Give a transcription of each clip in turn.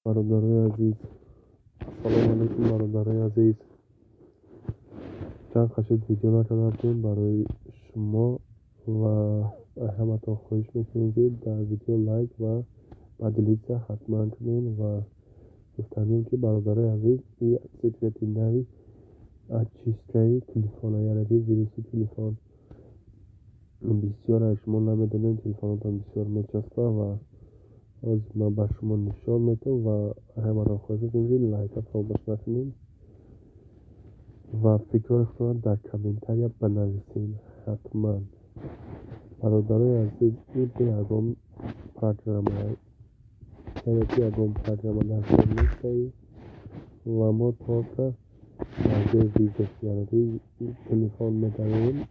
برادرای عزیز، سلام علیکم برادرای عزیز. چند قشنگ ویدیو نکردیم برای شما و همتون خواهش میکنیم که در ویدیو لایک و بدلیت حتما کنین و گفتنیم که برادرای عزیز این سکرتی نوی ОЧИСТКАی تلفن یعنی ویروس تلفن بسیار از شما نمیدونین تلفنتان بسیار میچسبه و از من به شما نشان میتونم و همه را خواهش میکنیم لایک فراموش نکنین و فکرتون در کامنتاری بنویسین حتما. برادرای عزیز این یگان برنامه یعنی یگان برنامه در نیست و ما تا که از ویروس یعنی تلفن میداریم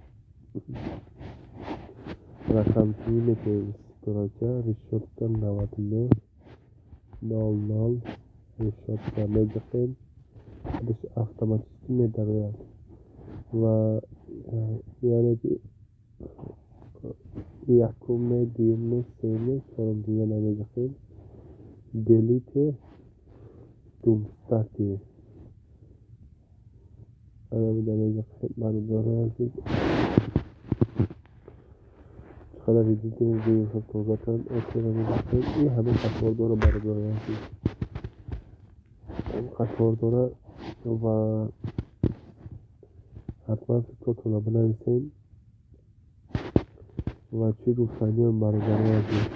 رقم تیمی که استراجه ریشوت 99 00 ریشوت میگفتیم بهش автоматически میدارد و یعنی که یکم دوم سوم چهارم دیگه نمیگفتیم دلیت دومستاتی انا میگفتیم برادرای عزیز خدا ویدیو ویروس توضیح کردن اطلاع میگفتیم این همه خطور داره برادرای عزیز خطور داره و حتما فکرتون رو بنویسین و چی گفتنی هم برادرای عزیز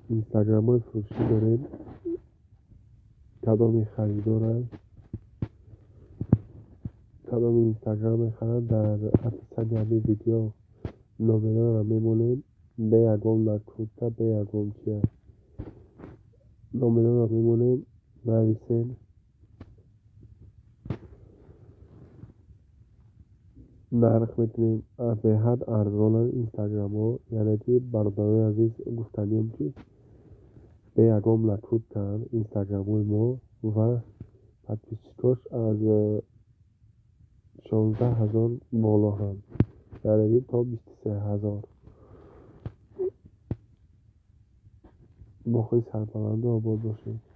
اینستاگرام های فروشی دارین کدام خریدار هست کدام اینستاگرام خرید در اپیسود همه ویدیو نومره رو میمونین به یکم لکوتا به یکم چیه نومره رو میمونین نویسین نرخ میتونیم به حد ارزان اینستاگرام ها یعنی که برادرای عزیز گفتنیم که به یکم لکوت کن اینستاگرام های ما و پادپیسکاش از 16,000 بالا هم یعنی تا 23,000 با خواهی سرپرنده آباد باشید.